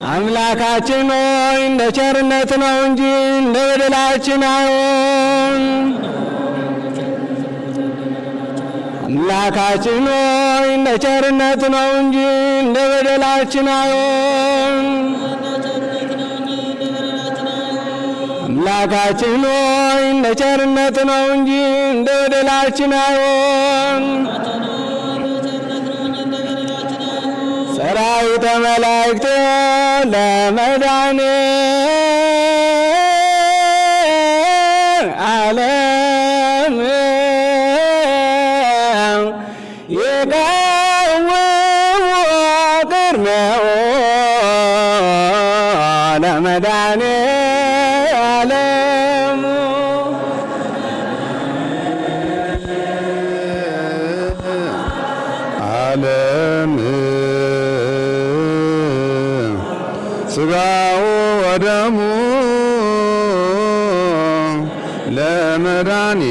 አምላካችን ሆይ እንደ ቸርነት ነው እንጂ እንደ በደላችን አይሆን። አምላካችን ሆይ እንደ ቸርነት ነው እንጂ እንደ በደላችን አይሆን። አምላካችን ሆይ እንደ ቸርነት ነው እንጂ እንደ በደላችን አይሆን። ሰራዊተ መላእክት ለመድኃኔ ዓለም ይቀውሙ ቅድሜሁ ለመድኃኔ ዓለም ሥጋው ወደሙ ለመድኃኔ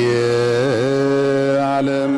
ዓለም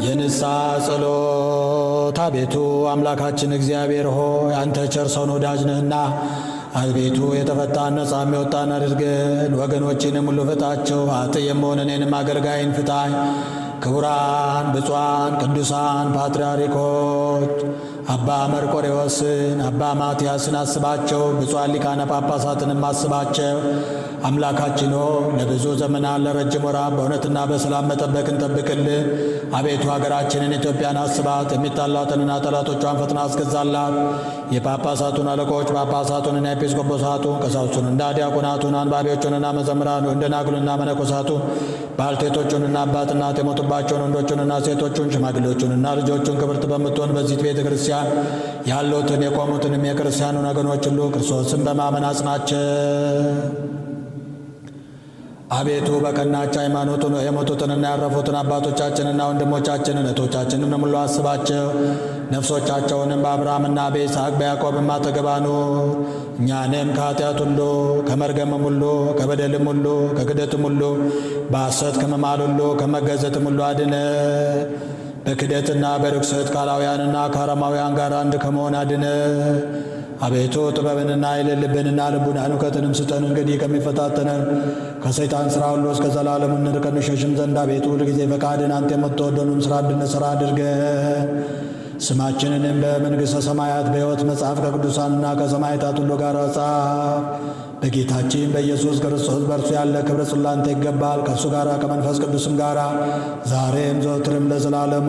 የንስሐ ጸሎት። አቤቱ አምላካችን እግዚአብሔር ሆይ አንተ ቸር ሰውን ወዳጅ ነህና አቤቱ የተፈታን ነጻ የሚወጣን አድርገን፣ ወገኖችንም ሁሉ ፍታቸው። ኃጥእ የምሆን እኔንም አገልጋይን ፍታኝ። ክቡራን ብፁዓን ቅዱሳን ፓትርያርኮች አባ መርቆሬዎስን አባ ማትያስን አስባቸው። ብፁዓን ሊቃነ ጳጳሳትንም አስባቸው። አምላካችን ሆይ ለብዙ ዘመናት ለረጅም ወራት በእውነትና በሰላም መጠበቅን ጠብቅልን። አቤቱ ሀገራችንን ኢትዮጵያን አስባት። የሚጣላትንና ጠላቶቿን ፈጥና አስገዛላት። የጳጳሳቱን አለቆች ጳጳሳቱንና ኤጲስቆጶሳቱን ቀሳውስቱንና ዲያቆናቱን አንባቢዎቹንና መዘምራኑን ደናግሉንና መነኮሳቱን ባልቴቶቹንና አባት እናት የሞቱባቸውን ወንዶቹንና ሴቶቹን ሽማግሌዎቹንና ልጆቹን ክብርት በምትሆን በዚህች ቤተ ክርስቲያን ያሉትን የቆሙትንም የክርስቲያኑን ወገኖች ሁሉ ክርስቶስን በማመን አጽናቸው። አቤቱ በቀናች ሃይማኖት የሞቱትንና ያረፉትን አባቶቻችንና ወንድሞቻችንን እህቶቻችንን ሁሉ አስባቸው። ነፍሶቻቸውንም በአብርሃምና በይስሐቅ በያዕቆብም አጠገብ አኑር። እኛንም ከኃጢአት ሁሉ ከመርገምም ሁሉ ከበደልም ሁሉ ከክደትም ሁሉ በሐሰት ከመማል ሁሉ ከመገዘትም ሁሉ አድነ። በክደትና በርኩሰት ካላውያንና ከአረማውያን ጋር አንድ ከመሆን አድነ። አቤቱ ጥበብንና ኃይልን ልብንና ልቡናን እውቀትንም ስጠን። እንግዲህ ከሚፈታተነን ከሰይጣን ሥራ ሁሉ እስከ ዘላለሙ እንርቀን እንሸሽም ዘንድ አቤቱ ሁልጊዜ ፈቃድን አንተ የምትወደውንም ሥራ እንድንሠራ አድርገን። ስማችንንም በመንግሥተ ሰማያት በሕይወት መጽሐፍ ከቅዱሳንና ከሰማዕታት ሁሉ ጋር ጻፍ። በጌታችን በኢየሱስ ክርስቶስ በእርሱ ያለ ክብር ላንተ ይገባል። ከእርሱ ጋር ከመንፈስ ቅዱስም ጋር ዛሬም ዘወትርም ለዘላለሙ